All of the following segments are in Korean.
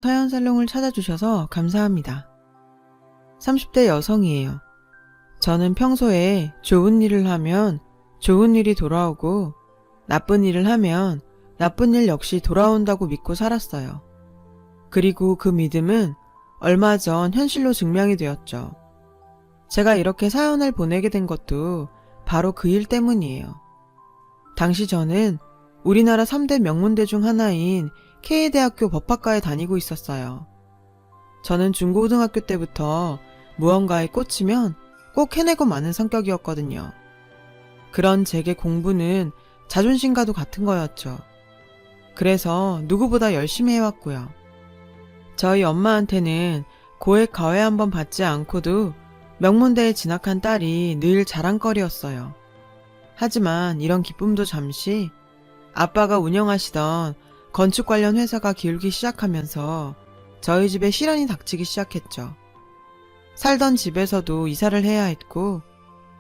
사연 살롱을 찾아주셔서 감사합니다. 30대 여성이에요. 저는 평소에 좋은 일을 하면 좋은 일이 돌아오고 나쁜 일을 하면 나쁜 일 역시 돌아온다고 믿고 살았어요. 그리고 그 믿음은 얼마 전 현실로 증명이 되었죠. 제가 이렇게 사연을 보내게 된 것도 바로 그 일 때문이에요. 당시 저는 우리나라 3대 명문대 중 하나인 K대학교 법학과에 다니고 있었어요. 저는 중고등학교 때부터 무언가에 꽂히면 꼭 해내고 마는 성격이었거든요. 그런 제게 공부는 자존심과도 같은 거였죠. 그래서 누구보다 열심히 해왔고요. 저희 엄마한테는 고액 과외 한번 받지 않고도 명문대에 진학한 딸이 늘 자랑거리였어요. 하지만 이런 기쁨도 잠시 아빠가 운영하시던 건축 관련 회사가 기울기 시작하면서 저희 집에 시련이 닥치기 시작했죠. 살던 집에서도 이사를 해야 했고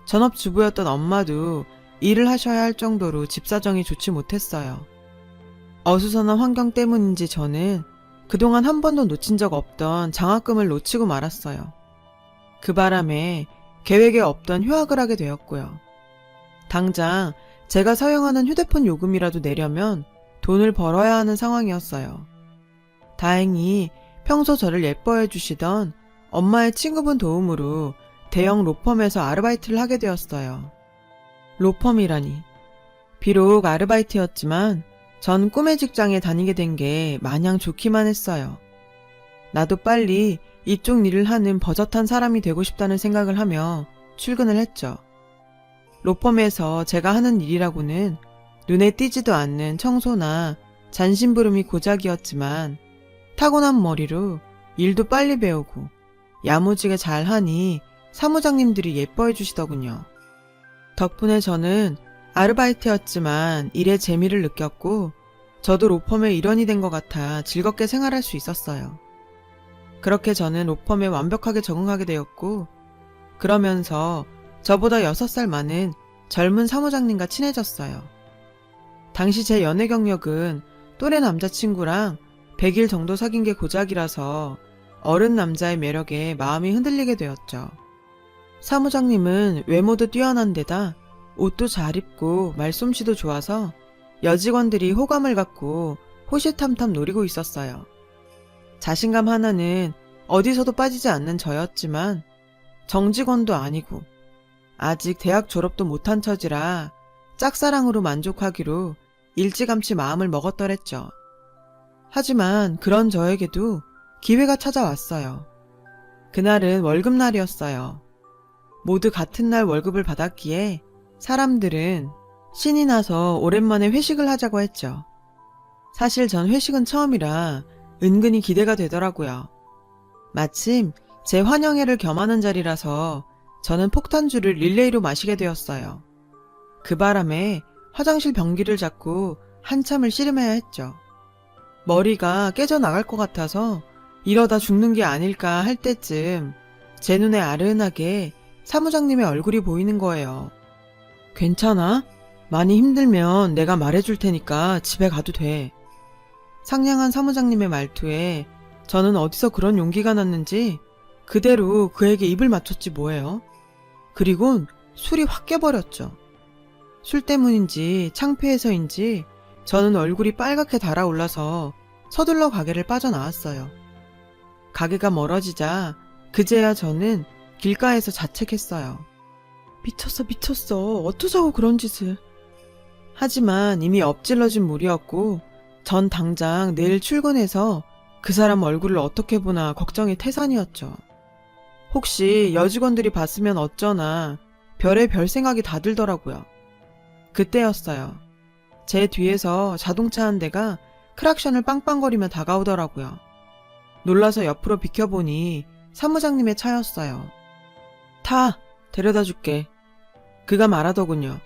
전업주부였던 엄마도 일을 하셔야 할 정도로 집 사정이 좋지 못했어요. 어수선한 환경 때문인지 저는 그동안 한 번도 놓친 적 없던 장학금을 놓치고 말았어요. 그 바람에 계획에 없던 휴학을 하게 되었고요. 당장 제가 사용하는 휴대폰 요금이라도 내려면 돈을 벌어야 하는 상황이었어요. 다행히 평소 저를 예뻐해 주시던 엄마의 친구분 도움으로 대형 로펌에서 아르바이트를 하게 되었어요. 로펌이라니. 비록 아르바이트였지만 전 꿈의 직장에 다니게 된 게 마냥 좋기만 했어요. 나도 빨리 이쪽 일을 하는 버젓한 사람이 되고 싶다는 생각을 하며 출근을 했죠. 로펌에서 제가 하는 일이라고는 눈에 띄지도 않는 청소나 잔심부름이 고작이었지만 타고난 머리로 일도 빨리 배우고 야무지게 잘하니 사무장님들이 예뻐해 주시더군요. 덕분에 저는 아르바이트였지만 일의 재미를 느꼈고 저도 로펌의 일원이 된 것 같아 즐겁게 생활할 수 있었어요. 그렇게 저는 로펌에 완벽하게 적응하게 되었고 그러면서 저보다 6살 많은 젊은 사무장님과 친해졌어요. 당시 제 연애 경력은 또래 남자친구랑 100일 정도 사귄 게 고작이라서 어른 남자의 매력에 마음이 흔들리게 되었죠. 사무장님은 외모도 뛰어난 데다 옷도 잘 입고 말솜씨도 좋아서 여직원들이 호감을 갖고 호시탐탐 노리고 있었어요. 자신감 하나는 어디서도 빠지지 않는 저였지만 정직원도 아니고 아직 대학 졸업도 못한 처지라 짝사랑으로 만족하기로 일찌감치 마음을 먹었더랬죠. 하지만 그런 저에게도 기회가 찾아왔어요. 그날은 월급날이었어요. 모두 같은 날 월급을 받았기에 사람들은 신이 나서 오랜만에 회식을 하자고 했죠. 사실 전 회식은 처음이라 은근히 기대가 되더라고요. 마침 제 환영회를 겸하는 자리라서 저는 폭탄주를 릴레이로 마시게 되었어요. 그 바람에 화장실 변기를 잡고 한참을 씨름해야 했죠. 머리가 깨져나갈 것 같아서 이러다 죽는 게 아닐까 할 때쯤 제 눈에 아른하게 사무장님의 얼굴이 보이는 거예요. 괜찮아? 많이 힘들면 내가 말해줄 테니까 집에 가도 돼. 상냥한 사무장님의 말투에 저는 어디서 그런 용기가 났는지 그대로 그에게 입을 맞췄지 뭐예요. 그리곤 술이 확 깨버렸죠. 술 때문인지 창피해서인지 저는 얼굴이 빨갛게 달아올라서 서둘러 가게를 빠져나왔어요. 가게가 멀어지자 그제야 저는 길가에서 자책했어요. 미쳤어. 어쩌자고 그런 짓을. 하지만 이미 엎질러진 물이었고 전 당장 내일 출근해서 그 사람 얼굴을 어떻게 보나 걱정이 태산이었죠. 혹시 여직원들이 봤으면 어쩌나 별의별 생각이 다 들더라고요. 그때였어요. 제 뒤에서 자동차 한 대가 크락션을 빵빵거리며 다가오더라고요. 놀라서 옆으로 비켜보니 사무장님의 차였어요. 타! 데려다 줄게. 그가 말하더군요.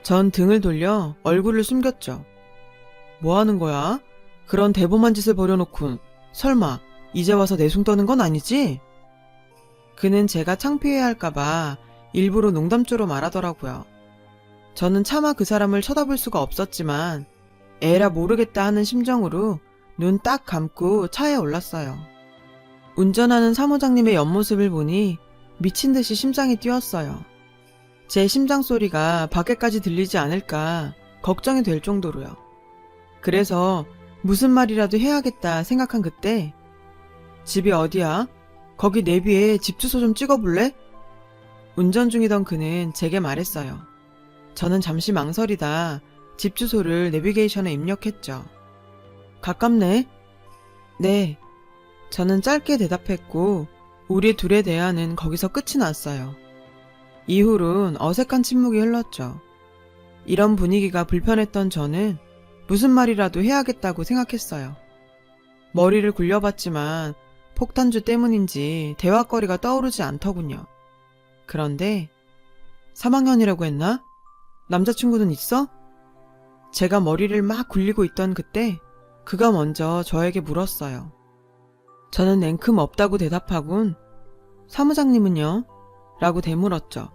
전 등을 돌려 얼굴을 숨겼죠. 뭐 하는 거야? 그런 대범한 짓을 벌여놓군. 설마 이제 와서 내숭 떠는 건 아니지? 그는 제가 창피해할까봐 일부러 농담조로 말하더라고요. 저는 차마 그 사람을 쳐다볼 수가 없었지만 에라 모르겠다 하는 심정으로 눈 딱 감고 차에 올랐어요. 운전하는 사무장님의 옆모습을 보니 미친 듯이 심장이 뛰었어요. 제 심장 소리가 밖에까지 들리지 않을까 걱정이 될 정도로요. 그래서 무슨 말이라도 해야겠다 생각한 그때, 집이 어디야? 거기 내비에 집 주소 좀 찍어볼래? 운전 중이던 그는 제게 말했어요. 저는 잠시 망설이다 집 주소를 내비게이션에 입력했죠. 가깝네? 네. 저는 짧게 대답했고 우리 둘의 대화는 거기서 끝이 났어요. 이후론 어색한 침묵이 흘렀죠. 이런 분위기가 불편했던 저는 무슨 말이라도 해야겠다고 생각했어요. 머리를 굴려봤지만 폭탄주 때문인지 대화거리가 떠오르지 않더군요. 그런데 3학년이라고 했나? 남자친구는 있어? 제가 머리를 막 굴리고 있던 그때 그가 먼저 저에게 물었어요. 저는 냉큼 없다고 대답하곤 사무장님은요? 라고 되물었죠.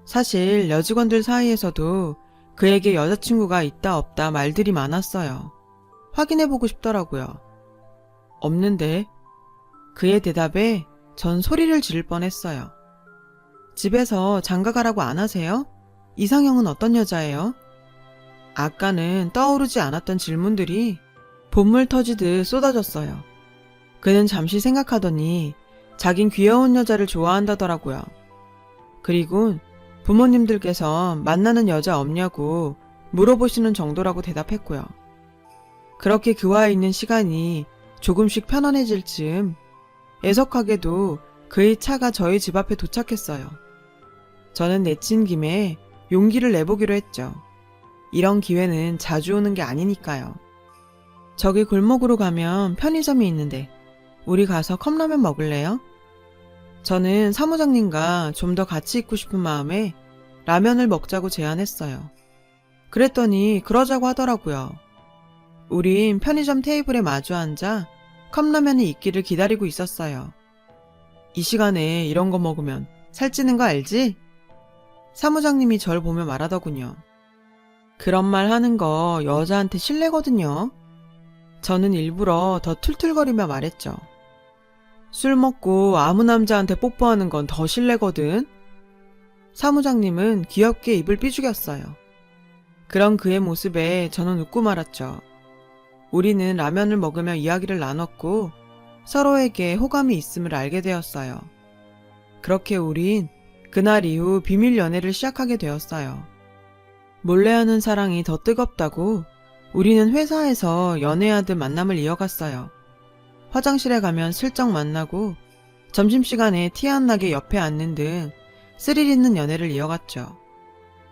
사실 여직원들 사이에서도 그에게 여자친구가 있다 없다 말들이 많았어요. 확인해보고 싶더라고요. 없는데. 그의 대답에 전 소리를 지를 뻔했어요. 집에서 장가가라고 안 하세요? 이상형은 어떤 여자예요? 아까는 떠오르지 않았던 질문들이 본물 터지듯 쏟아졌어요. 그는 잠시 생각하더니 자긴 귀여운 여자를 좋아한다더라고요. 그리고 부모님들께서 만나는 여자 없냐고 물어보시는 정도라고 대답했고요. 그렇게 그와 있는 시간이 조금씩 편안해질 즈음 애석하게도 그의 차가 저희 집 앞에 도착했어요. 저는 내친 김에 용기를 내보기로 했죠. 이런 기회는 자주 오는 게 아니니까요. 저기 골목으로 가면 편의점이 있는데 우리 가서 컵라면 먹을래요? 저는 사무장님과 좀 더 같이 있고 싶은 마음에 라면을 먹자고 제안했어요. 그랬더니 그러자고 하더라고요. 우린 편의점 테이블에 마주 앉아 컵라면이 있기를 기다리고 있었어요. 이 시간에 이런 거 먹으면 살찌는 거 알지? 사무장님이 절 보며 말하더군요. 그런 말 하는 거 여자한테 실례거든요. 저는 일부러 더 툴툴거리며 말했죠. 술 먹고 아무 남자한테 뽀뽀하는 건 더 실례거든. 사무장님은 귀엽게 입을 삐죽였어요. 그런 그의 모습에 저는 웃고 말았죠. 우리는 라면을 먹으며 이야기를 나눴고 서로에게 호감이 있음을 알게 되었어요. 그렇게 우린 그날 이후 비밀 연애를 시작하게 되었어요. 몰래 하는 사랑이 더 뜨겁다고 우리는 회사에서 연애하듯 만남을 이어갔어요. 화장실에 가면 슬쩍 만나고 점심시간에 티 안 나게 옆에 앉는 등 스릴 있는 연애를 이어갔죠.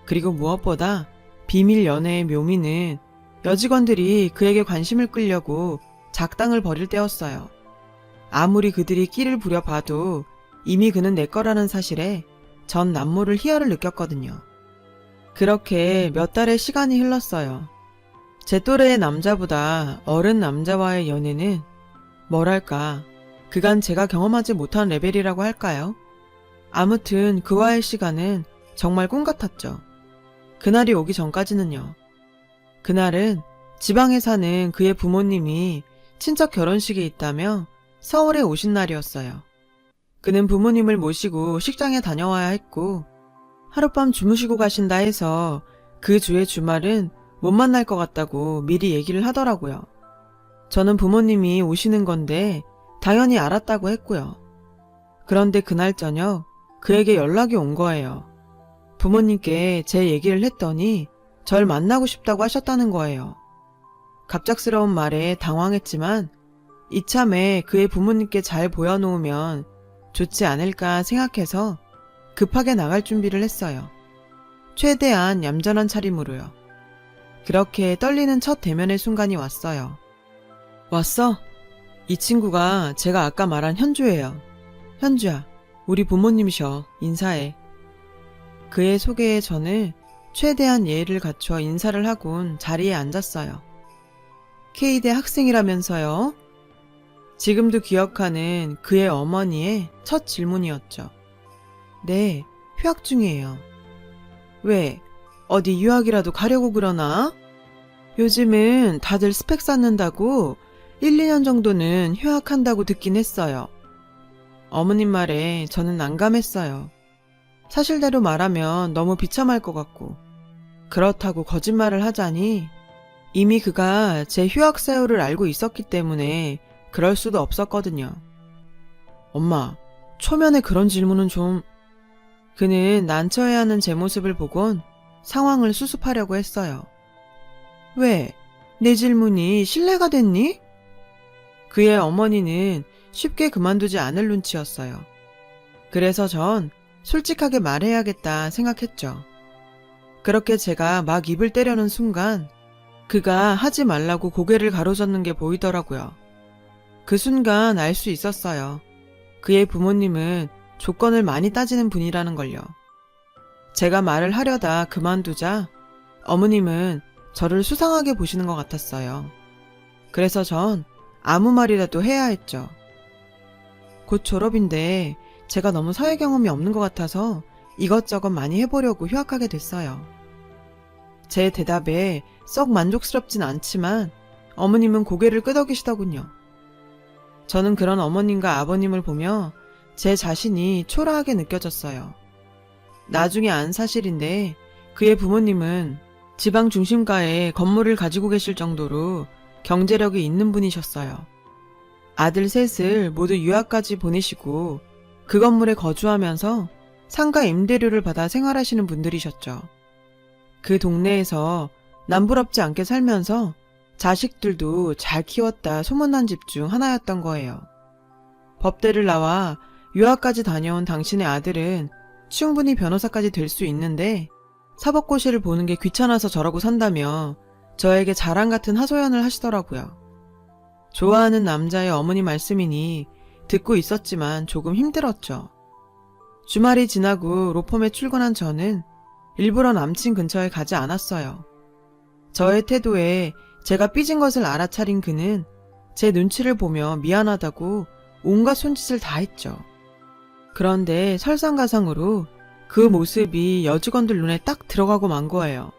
그리고 무엇보다 비밀 연애의 묘미는 여직원들이 그에게 관심을 끌려고 작당을 벌일 때였어요. 아무리 그들이 끼를 부려봐도 이미 그는 내 거라는 사실에 전 남모를 희열을 느꼈거든요. 그렇게 몇 달의 시간이 흘렀어요. 제 또래의 남자보다 어른 남자와의 연애는 뭐랄까, 그간 제가 경험하지 못한 레벨이라고 할까요? 아무튼 그와의 시간은 정말 꿈 같았죠. 그날이 오기 전까지는요. 그날은 지방에 사는 그의 부모님이 친척 결혼식이 있다며 서울에 오신 날이었어요. 그는 부모님을 모시고 식장에 다녀와야 했고 하룻밤 주무시고 가신다 해서 그 주의 주말은 못 만날 것 같다고 미리 얘기를 하더라고요. 저는 부모님이 오시는 건데 당연히 알았다고 했고요. 그런데 그날 저녁 그에게 연락이 온 거예요. 부모님께 제 얘기를 했더니 절 만나고 싶다고 하셨다는 거예요. 갑작스러운 말에 당황했지만 이참에 그의 부모님께 잘 보여놓으면 좋지 않을까 생각해서 급하게 나갈 준비를 했어요. 최대한 얌전한 차림으로요. 그렇게 떨리는 첫 대면의 순간이 왔어요. 왔어? 이 친구가 제가 아까 말한 현주예요. 현주야, 우리 부모님이셔. 인사해. 그의 소개에 저는 최대한 예의를 갖춰 인사를 하곤 자리에 앉았어요. K대 학생이라면서요? 지금도 기억하는 그의 어머니의 첫 질문이었죠. 네, 휴학 중이에요. 왜? 어디 유학이라도 가려고 그러나? 요즘은 다들 스펙 쌓는다고 1, 2년 정도는 휴학한다고 듣긴 했어요. 어머님 말에 저는 난감했어요. 사실대로 말하면 너무 비참할 것 같고, 그렇다고 거짓말을 하자니 이미 그가 제 휴학 사유를 알고 있었기 때문에 그럴 수도 없었거든요. 엄마, 초면에 그런 질문은 좀... 그는 난처해하는 제 모습을 보곤 상황을 수습하려고 했어요. 왜? 내 질문이 실례가 됐니? 그의 어머니는 쉽게 그만두지 않을 눈치였어요. 그래서 전 솔직하게 말해야겠다 생각했죠. 그렇게 제가 막 입을 때려는 순간 그가 하지 말라고 고개를 가로젓는 게 보이더라고요. 그 순간 알 수 있었어요. 그의 부모님은 조건을 많이 따지는 분이라는 걸요. 제가 말을 하려다 그만두자 어머님은 저를 수상하게 보시는 것 같았어요. 그래서 전 아무 말이라도 해야 했죠. 곧 졸업인데 제가 너무 사회 경험이 없는 것 같아서 이것저것 많이 해보려고 휴학하게 됐어요. 제 대답에 썩 만족스럽진 않지만 어머님은 고개를 끄덕이시더군요. 저는 그런 어머님과 아버님을 보며 제 자신이 초라하게 느껴졌어요. 나중에 안 사실인데 그의 부모님은 지방 중심가에 건물을 가지고 계실 정도로 경제력이 있는 분이셨어요. 아들 셋을 모두 유학까지 보내시고 그 건물에 거주하면서 상가 임대료를 받아 생활하시는 분들이셨죠. 그 동네에서 남부럽지 않게 살면서 자식들도 잘 키웠다 소문난 집 중 하나였던 거예요. 법대를 나와 유학까지 다녀온 당신의 아들은 충분히 변호사까지 될 수 있는데 사법고시를 보는 게 귀찮아서 저러고 산다며 저에게 자랑 같은 하소연을 하시더라고요. 좋아하는 남자의 어머니 말씀이니 듣고 있었지만 조금 힘들었죠. 주말이 지나고 로펌에 출근한 저는 일부러 남친 근처에 가지 않았어요. 저의 태도에 제가 삐진 것을 알아차린 그는 제 눈치를 보며 미안하다고 온갖 손짓을 다 했죠. 그런데 설상가상으로 그 모습이 여직원들 눈에 딱 들어가고 만 거예요.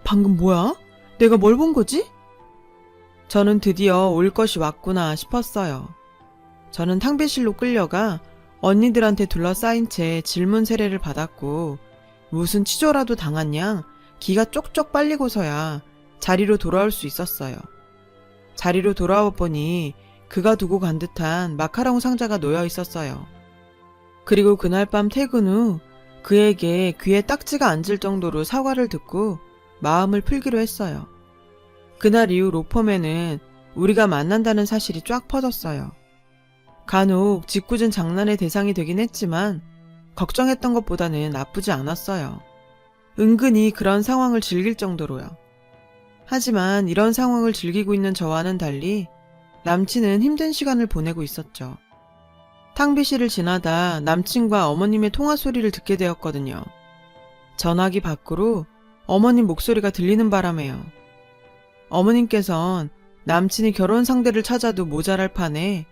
방금 뭐야? 내가 뭘 본 거지? 저는 드디어 올 것이 왔구나 싶었어요. 저는 탕비실로 끌려가 언니들한테 둘러싸인 채 질문 세례를 받았고 무슨 치조라도 당한 양 기가 쪽쪽 빨리고서야 자리로 돌아올 수 있었어요. 자리로 돌아와 보니 그가 두고 간 듯한 마카롱 상자가 놓여 있었어요. 그리고 그날 밤 퇴근 후 그에게 귀에 딱지가 앉을 정도로 사과를 듣고 마음을 풀기로 했어요. 그날 이후 로펌에는 우리가 만난다는 사실이 쫙 퍼졌어요. 간혹 짓궂은 장난의 대상이 되긴 했지만 걱정했던 것보다는 나쁘지 않았어요. 은근히 그런 상황을 즐길 정도로요. 하지만 이런 상황을 즐기고 있는 저와는 달리 남친은 힘든 시간을 보내고 있었죠. 탕비실을 지나다 남친과 어머님의 통화 소리를 듣게 되었거든요. 전화기 밖으로 어머님 목소리가 들리는 바람에요. 어머님께선 남친이 결혼 상대를 찾아도 모자랄 판에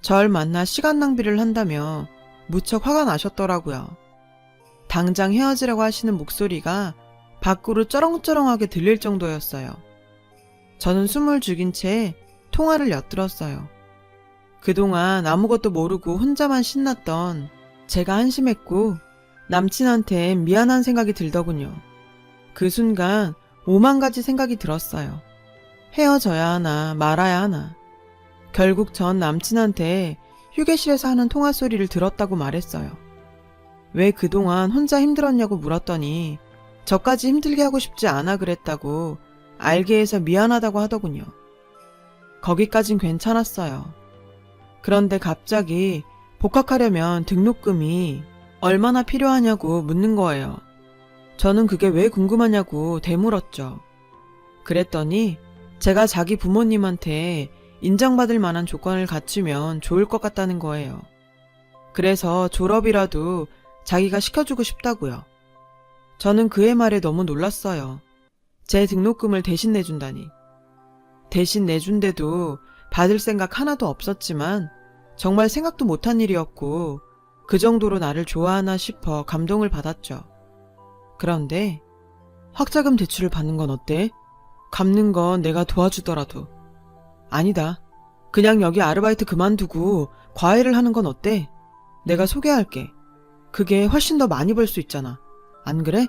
절 만나 시간 낭비를 한다며 무척 화가 나셨더라고요. 당장 헤어지라고 하시는 목소리가 밖으로 쩌렁쩌렁하게 들릴 정도였어요. 저는 숨을 죽인 채 통화를 엿들었어요. 그동안 아무것도 모르고 혼자만 신났던 제가 한심했고 남친한테 미안한 생각이 들더군요. 그 순간 5만 가지 생각이 들었어요. 헤어져야 하나 말아야 하나. 결국 전 남친한테 휴게실에서 하는 통화 소리를 들었다고 말했어요. 왜 그동안 혼자 힘들었냐고 물었더니 저까지 힘들게 하고 싶지 않아 그랬다고 알게 해서 미안하다고 하더군요. 거기까진 괜찮았어요. 그런데 갑자기 복학하려면 등록금이 얼마나 필요하냐고 묻는 거예요. 저는 그게 왜 궁금하냐고 되물었죠. 그랬더니 제가 자기 부모님한테 인정받을 만한 조건을 갖추면 좋을 것 같다는 거예요. 그래서 졸업이라도 자기가 시켜주고 싶다고요. 저는 그의 말에 너무 놀랐어요. 제 등록금을 대신 내준다니. 대신 내준데도 받을 생각 하나도 없었지만 정말 생각도 못한 일이었고 그 정도로 나를 좋아하나 싶어 감동을 받았죠. 그런데 학자금 대출을 받는 건 어때? 갚는 건 내가 도와주더라도. 아니다. 그냥 여기 아르바이트 그만두고 과외를 하는 건 어때? 내가 소개할게. 그게 훨씬 더 많이 벌 수 있잖아. 안 그래?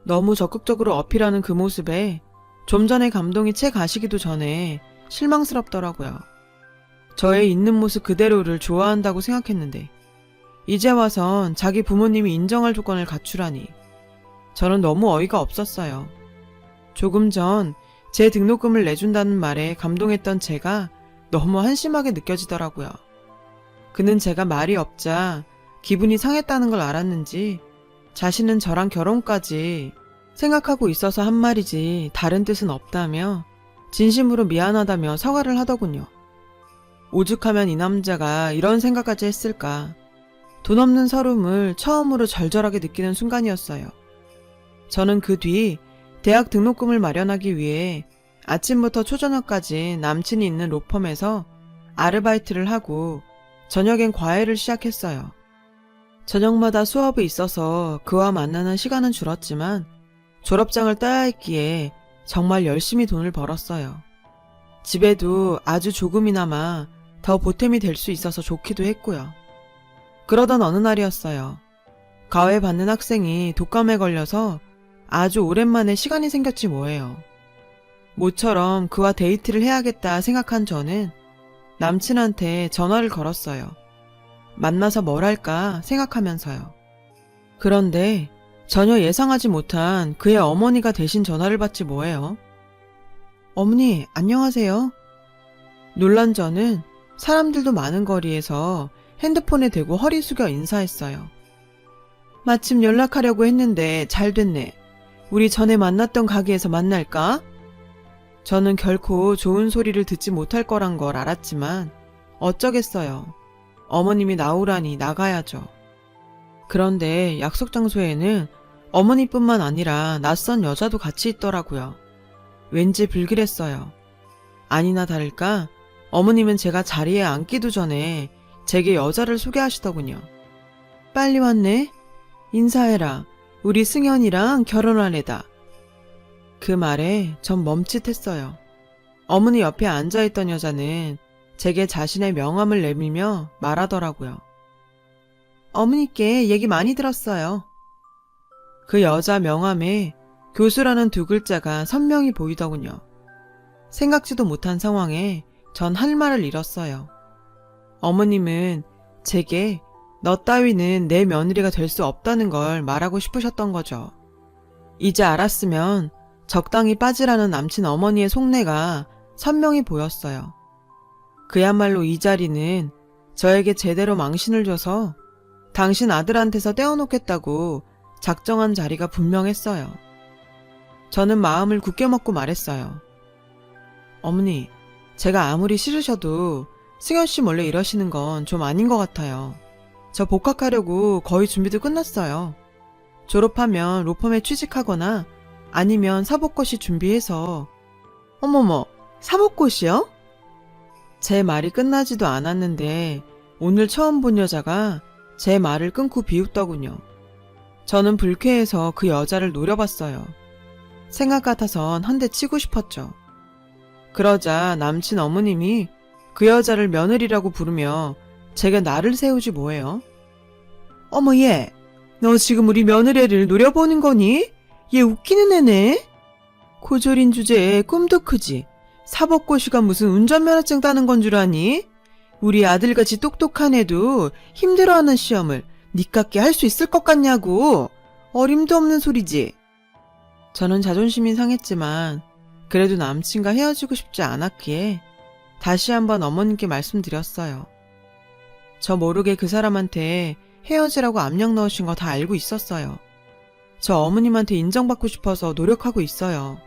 너무 적극적으로 어필하는 그 모습에 좀 전에 감동이 채 가시기도 전에 실망스럽더라고요. 저의 있는 모습 그대로를 좋아한다고 생각했는데 이제 와선 자기 부모님이 인정할 조건을 갖추라니 저는 너무 어이가 없었어요. 조금 전 제 등록금을 내준다는 말에 감동했던 제가 너무 한심하게 느껴지더라고요. 그는 제가 말이 없자 기분이 상했다는 걸 알았는지 자신은 저랑 결혼까지 생각하고 있어서 한 말이지 다른 뜻은 없다며 진심으로 미안하다며 사과를 하더군요. 오죽하면 이 남자가 이런 생각까지 했을까. 돈 없는 서름을 처음으로 절절하게 느끼는 순간이었어요. 저는 그 뒤 대학 등록금을 마련하기 위해 아침부터 초저녁까지 남친이 있는 로펌에서 아르바이트를 하고 저녁엔 과외를 시작했어요. 저녁마다 수업이 있어서 그와 만나는 시간은 줄었지만 졸업장을 따야 했기에 정말 열심히 돈을 벌었어요. 집에도 아주 조금이나마 더 보탬이 될 수 있어서 좋기도 했고요. 그러던 어느 날이었어요. 과외 받는 학생이 독감에 걸려서 아주 오랜만에 시간이 생겼지 뭐예요. 모처럼 그와 데이트를 해야겠다 생각한 저는 남친한테 전화를 걸었어요. 만나서 뭘 할까 생각하면서요. 그런데 전혀 예상하지 못한 그의 어머니가 대신 전화를 받지 뭐예요. 어머니, 안녕하세요. 놀란 저는 사람들도 많은 거리에서 핸드폰에 대고 허리 숙여 인사했어요. 마침 연락하려고 했는데 잘 됐네. 우리 전에 만났던 가게에서 만날까? 저는 결코 좋은 소리를 듣지 못할 거란 걸 알았지만 어쩌겠어요. 어머님이 나오라니 나가야죠. 그런데 약속 장소에는 어머니뿐만 아니라 낯선 여자도 같이 있더라고요. 왠지 불길했어요. 아니나 다를까 어머님은 제가 자리에 앉기도 전에 제게 여자를 소개하시더군요. 빨리 왔네? 인사해라. 우리 승현이랑 결혼한 애다. 그 말에 전 멈칫했어요. 어머니 옆에 앉아있던 여자는 제게 자신의 명함을 내밀며 말하더라고요. 어머니께 얘기 많이 들었어요. 그 여자 명함에 교수라는 두 글자가 선명히 보이더군요. 생각지도 못한 상황에 전 할 말을 잃었어요. 어머님은 제게 너 따위는 내 며느리가 될 수 없다는 걸 말하고 싶으셨던 거죠. 이제 알았으면 적당히 빠지라는 남친 어머니의 속내가 선명히 보였어요. 그야말로 이 자리는 저에게 제대로 망신을 줘서 당신 아들한테서 떼어놓겠다고 작정한 자리가 분명했어요. 저는 마음을 굳게 먹고 말했어요. 어머니, 제가 아무리 싫으셔도 승현 씨 몰래 이러시는 건 좀 아닌 것 같아요. 저 복학하려고 거의 준비도 끝났어요. 졸업하면 로펌에 취직하거나 아니면 사법고시 준비해서. 어머머, 사법고시요? 제 말이 끝나지도 않았는데 오늘 처음 본 여자가 제 말을 끊고 비웃더군요. 저는 불쾌해서 그 여자를 노려봤어요. 생각 같아선 한 대 치고 싶었죠. 그러자 남친 어머님이 그 여자를 며느리라고 부르며 제게 나를 세우지 뭐예요? 어머 얘, 너 지금 우리 며느리를 노려보는 거니? 얘 웃기는 애네? 고졸인 주제에 꿈도 크지. 사법고시가 무슨 운전면허증 따는 건 줄 아니? 우리 아들같이 똑똑한 애도 힘들어하는 시험을 니깎게 할 수 있을 것 같냐고. 어림도 없는 소리지. 저는 자존심이 상했지만 그래도 남친과 헤어지고 싶지 않았기에 다시 한번 어머님께 말씀드렸어요. 저 모르게 그 사람한테 헤어지라고 압력 넣으신 거 다 알고 있었어요. 저 어머님한테 인정받고 싶어서 노력하고 있어요.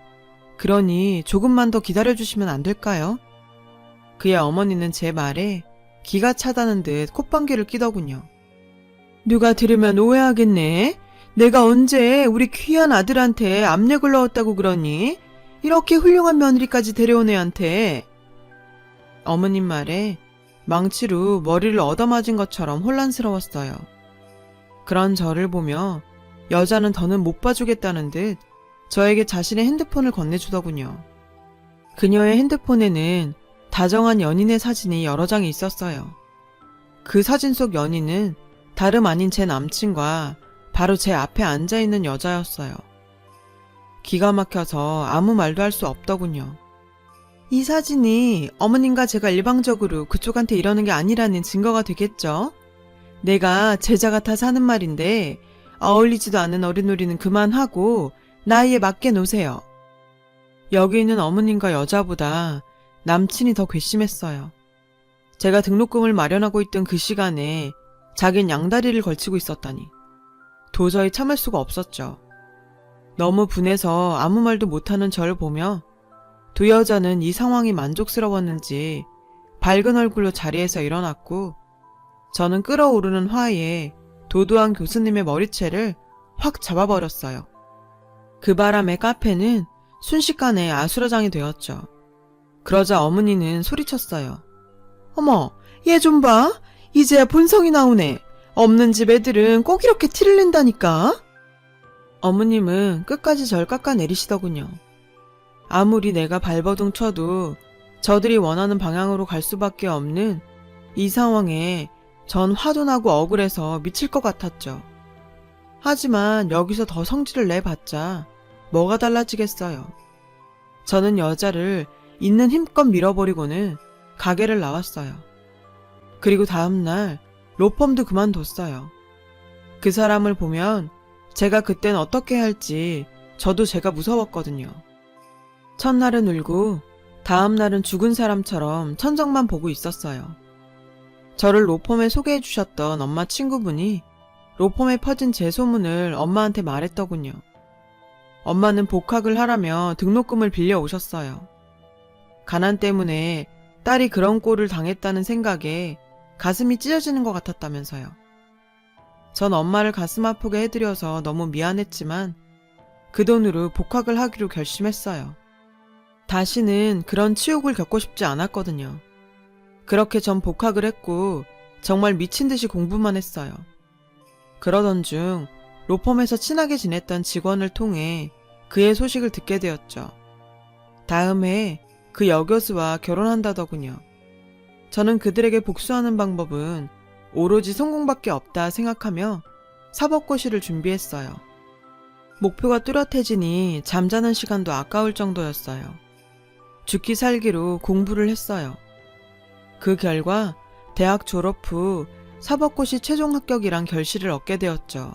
그러니 조금만 더 기다려주시면 안 될까요? 그의 어머니는 제 말에 기가 차다는 듯 콧방귀를 끼더군요. 누가 들으면 오해하겠네. 내가 언제 우리 귀한 아들한테 압력을 넣었다고 그러니? 이렇게 훌륭한 며느리까지 데려온 애한테. 어머님 말에 망치로 머리를 얻어맞은 것처럼 혼란스러웠어요. 그런 저를 보며 여자는 더는 못 봐주겠다는 듯 저에게 자신의 핸드폰을 건네주더군요. 그녀의 핸드폰에는 다정한 연인의 사진이 여러 장이 있었어요. 그 사진 속 연인은 다름 아닌 제 남친과 바로 제 앞에 앉아있는 여자였어요. 기가 막혀서 아무 말도 할 수 없더군요. 이 사진이 어머님과 제가 일방적으로 그쪽한테 이러는 게 아니라는 증거가 되겠죠? 내가 제자 같아 사는 말인데 어울리지도 않는 어린놀이는 그만하고 나이에 맞게 노세요. 여기 있는 어머님과 여자보다 남친이 더 괘씸했어요. 제가 등록금을 마련하고 있던 그 시간에 자긴 양다리를 걸치고 있었다니 도저히 참을 수가 없었죠. 너무 분해서 아무 말도 못하는 저를 보며 두 여자는 이 상황이 만족스러웠는지 밝은 얼굴로 자리에서 일어났고 저는 끓어오르는 화에 도도한 교수님의 머리채를 확 잡아버렸어요. 그 바람에 카페는 순식간에 아수라장이 되었죠. 그러자 어머니는 소리쳤어요. 어머, 얘 좀 봐. 이제야 본성이 나오네. 없는 집 애들은 꼭 이렇게 티를 낸다니까. 어머님은 끝까지 절 깎아내리시더군요. 아무리 내가 발버둥 쳐도 저들이 원하는 방향으로 갈 수밖에 없는 이 상황에 전 화도 나고 억울해서 미칠 것 같았죠. 하지만 여기서 더 성질을 내봤자 뭐가 달라지겠어요. 저는 여자를 있는 힘껏 밀어버리고는 가게를 나왔어요. 그리고 다음날 로펌도 그만뒀어요. 그 사람을 보면 제가 그땐 어떻게 할지 저도 제가 무서웠거든요. 첫날은 울고 다음날은 죽은 사람처럼 천정만 보고 있었어요. 저를 로펌에 소개해 주셨던 엄마 친구분이 로펌에 퍼진 제 소문을 엄마한테 말했더군요. 엄마는 복학을 하라며 등록금을 빌려 오셨어요. 가난 때문에 딸이 그런 꼴을 당했다는 생각에 가슴이 찢어지는 것 같았다면서요. 전 엄마를 가슴 아프게 해드려서 너무 미안했지만 그 돈으로 복학을 하기로 결심했어요. 다시는 그런 치욕을 겪고 싶지 않았거든요. 그렇게 전 복학을 했고 정말 미친 듯이 공부만 했어요. 그러던 중 로펌에서 친하게 지냈던 직원을 통해 그의 소식을 듣게 되었죠. 다음 해 그 여교수와 결혼한다더군요. 저는 그들에게 복수하는 방법은 오로지 성공밖에 없다 생각하며 사법고시를 준비했어요. 목표가 뚜렷해지니 잠자는 시간도 아까울 정도였어요. 죽기 살기로 공부를 했어요. 그 결과 대학 졸업 후 사법고시 최종 합격이란 결실을 얻게 되었죠.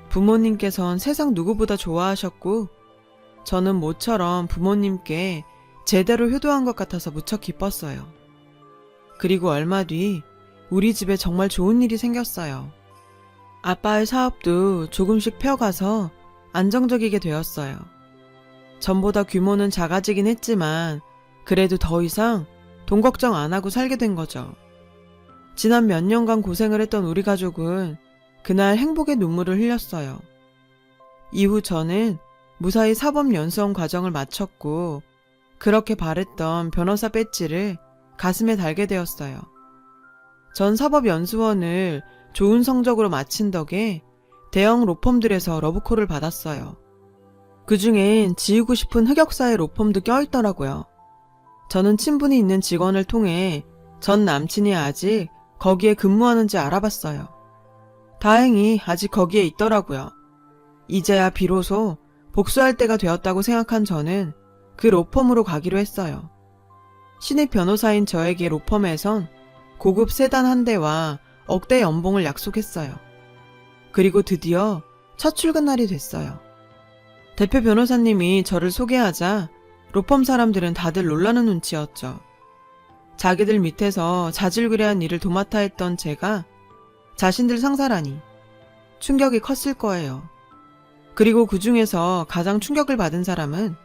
부모님께선 세상 누구보다 좋아하셨고 저는 모처럼 부모님께 제대로 효도한 것 같아서 무척 기뻤어요. 그리고 얼마 뒤 우리 집에 정말 좋은 일이 생겼어요. 아빠의 사업도 조금씩 펴가서 안정적이게 되었어요. 전보다 규모는 작아지긴 했지만 그래도 더 이상 돈 걱정 안 하고 살게 된 거죠. 지난 몇 년간 고생을 했던 우리 가족은 그날 행복의 눈물을 흘렸어요. 이후 저는 무사히 사법연수원 과정을 마쳤고 그렇게 바랬던 변호사 배지를 가슴에 달게 되었어요. 전 사법연수원을 좋은 성적으로 마친 덕에 대형 로펌들에서 러브콜을 받았어요. 그 중엔 지우고 싶은 흑역사의 로펌도 껴있더라고요. 저는 친분이 있는 직원을 통해 전 남친이 아직 거기에 근무하는지 알아봤어요. 다행히 아직 거기에 있더라고요. 이제야 비로소 복수할 때가 되었다고 생각한 저는 그 로펌으로 가기로 했어요. 신입 변호사인 저에게 로펌에선 고급 세단 한 대와 억대 연봉을 약속했어요. 그리고 드디어 첫 출근 날이 됐어요. 대표 변호사님이 저를 소개하자 로펌 사람들은 다들 놀라는 눈치였죠. 자기들 밑에서 자질구레한 일을 도맡아 했던 제가 자신들 상사라니 충격이 컸을 거예요. 그리고 그 중에서 가장 충격을 받은 사람은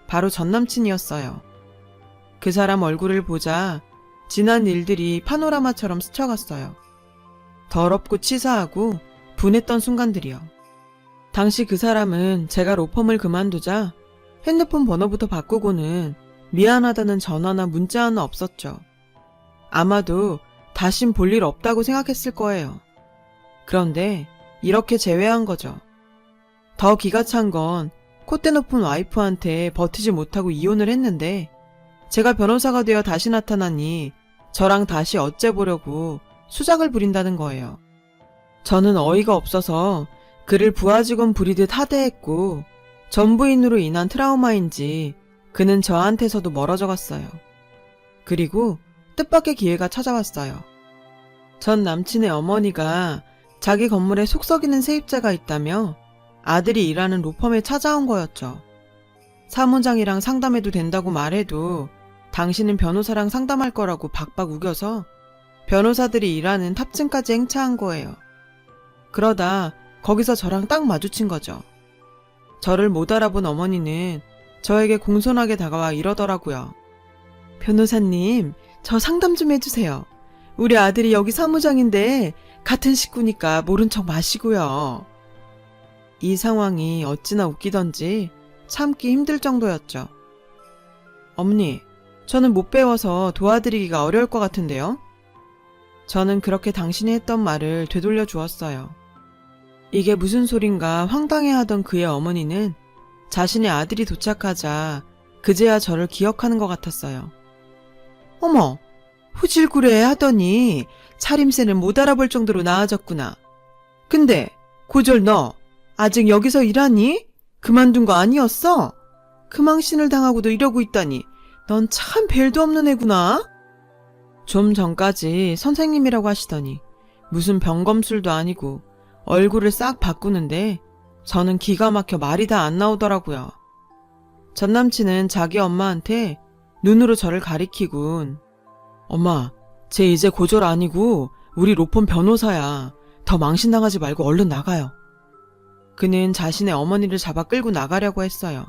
바로 전 남친이었어요. 그 사람 얼굴을 보자 지난 일들이 파노라마처럼 스쳐갔어요. 더럽고 치사하고 분했던 순간들이요. 당시 그 사람은 제가 로펌을 그만두자 핸드폰 번호부터 바꾸고는 미안하다는 전화나 문자 하나 없었죠. 아마도 다신 볼 일 없다고 생각했을 거예요. 그런데 이렇게 제외한 거죠. 더 기가 찬 건 콧대 높은 와이프한테 버티지 못하고 이혼을 했는데 제가 변호사가 되어 다시 나타나니 저랑 다시 어째보려고 수작을 부린다는 거예요. 저는 어이가 없어서 그를 부하 직원 부리듯 하대했고 전부인으로 인한 트라우마인지 그는 저한테서도 멀어져 갔어요. 그리고 뜻밖의 기회가 찾아왔어요. 전 남친의 어머니가 자기 건물에 속썩이는 세입자가 있다며 아들이 일하는 로펌에 찾아온 거였죠. 사무장이랑 상담해도 된다고 말해도 당신은 변호사랑 상담할 거라고 박박 우겨서 변호사들이 일하는 탑층까지 행차한 거예요. 그러다 거기서 저랑 딱 마주친 거죠. 저를 못 알아본 어머니는 저에게 공손하게 다가와 이러더라고요. 변호사님, 저 상담 좀 해주세요. 우리 아들이 여기 사무장인데 같은 식구니까 모른 척 마시고요. 이 상황이 어찌나 웃기던지 참기 힘들 정도였죠. 어머니, 저는 못 배워서 도와드리기가 어려울 것 같은데요. 저는 그렇게 당신이 했던 말을 되돌려 주었어요. 이게 무슨 소린가 황당해하던 그의 어머니는 자신의 아들이 도착하자 그제야 저를 기억하는 것 같았어요. 어머, 후질구레 하더니 차림새는 못 알아볼 정도로 나아졌구나. 근데 고졸 너 아직 여기서 일하니? 그만둔 거 아니었어? 그 망신을 당하고도 이러고 있다니 넌 참 벨도 없는 애구나. 좀 전까지 선생님이라고 하시더니 무슨 병검술도 아니고 얼굴을 싹 바꾸는데 저는 기가 막혀 말이 다 안 나오더라고요. 전 남친은 자기 엄마한테 눈으로 저를 가리키군. 엄마, 쟤 이제 고졸 아니고 우리 로펌 변호사야. 더 망신당하지 말고 얼른 나가요. 그는 자신의 어머니를 잡아 끌고 나가려고 했어요.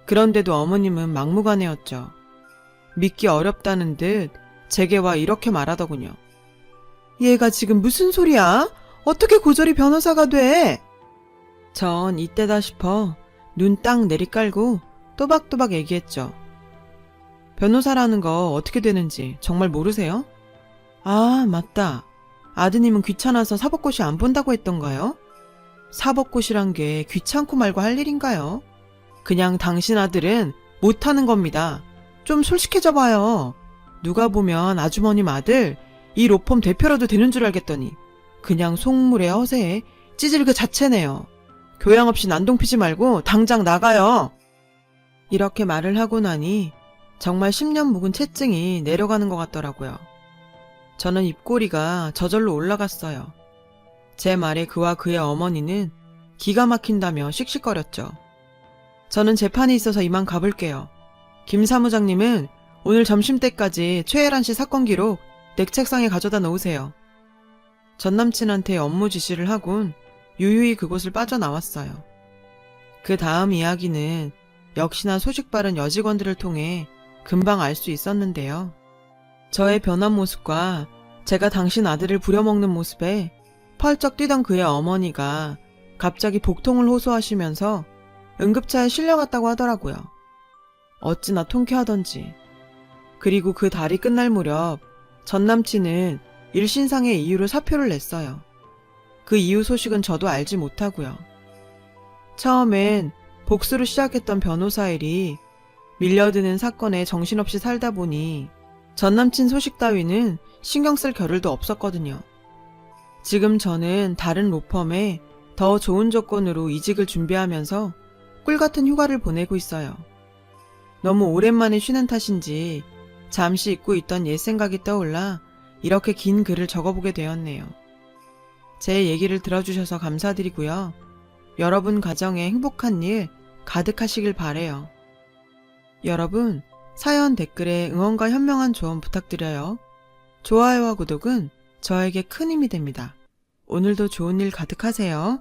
그런데도 어머님은 막무가내였죠. 믿기 어렵다는 듯 제게 와 이렇게 말하더군요. 얘가 지금 무슨 소리야? 어떻게 고졸이 변호사가 돼? 전 이때다 싶어 눈 딱 내리깔고 또박또박 얘기했죠. 변호사라는 거 어떻게 되는지 정말 모르세요? 아, 맞다. 아드님은 귀찮아서 사법고시 안 본다고 했던가요? 사법고시란 게 귀찮고 말고 할 일인가요? 그냥 당신 아들은 못하는 겁니다. 좀 솔직해져 봐요. 누가 보면 아주머님 아들 이 로펌 대표라도 되는 줄 알겠더니 그냥 속물에 허세에 찌질 그 자체네요. 교양 없이 난동 피지 말고 당장 나가요. 이렇게 말을 하고 나니 정말 10년 묵은 채증이 내려가는 것 같더라고요. 저는 입꼬리가 저절로 올라갔어요. 제 말에 그와 그의 어머니는 기가 막힌다며 씩씩거렸죠. 저는 재판이 있어서 이만 가볼게요. 김 사무장님은 오늘 점심때까지 최혜란 씨 사건 기록 내 책상에 가져다 놓으세요. 전 남친한테 업무 지시를 하곤 유유히 그곳을 빠져나왔어요. 그 다음 이야기는 역시나 소식 빠른 여직원들을 통해 금방 알 수 있었는데요. 저의 변한 모습과 제가 당신 아들을 부려먹는 모습에 펄쩍 뛰던 그의 어머니가 갑자기 복통을 호소하시면서 응급차에 실려갔다고 하더라고요. 어찌나 통쾌하던지. 그리고 그 달이 끝날 무렵 전 남친은 일신상의 이유로 사표를 냈어요. 그 이유 소식은 저도 알지 못하고요. 처음엔 복수로 시작했던 변호사 일이 밀려드는 사건에 정신없이 살다 보니 전 남친 소식 따위는 신경 쓸 겨를도 없었거든요. 지금 저는 다른 로펌에 더 좋은 조건으로 이직을 준비하면서 꿀같은 휴가를 보내고 있어요. 너무 오랜만에 쉬는 탓인지 잠시 잊고 있던 옛 생각이 떠올라 이렇게 긴 글을 적어보게 되었네요. 제 얘기를 들어주셔서 감사드리고요. 여러분 가정에 행복한 일 가득하시길 바래요. 여러분, 사연 댓글에 응원과 현명한 조언 부탁드려요. 좋아요와 구독은 저에게 큰 힘이 됩니다. 오늘도 좋은 일 가득하세요.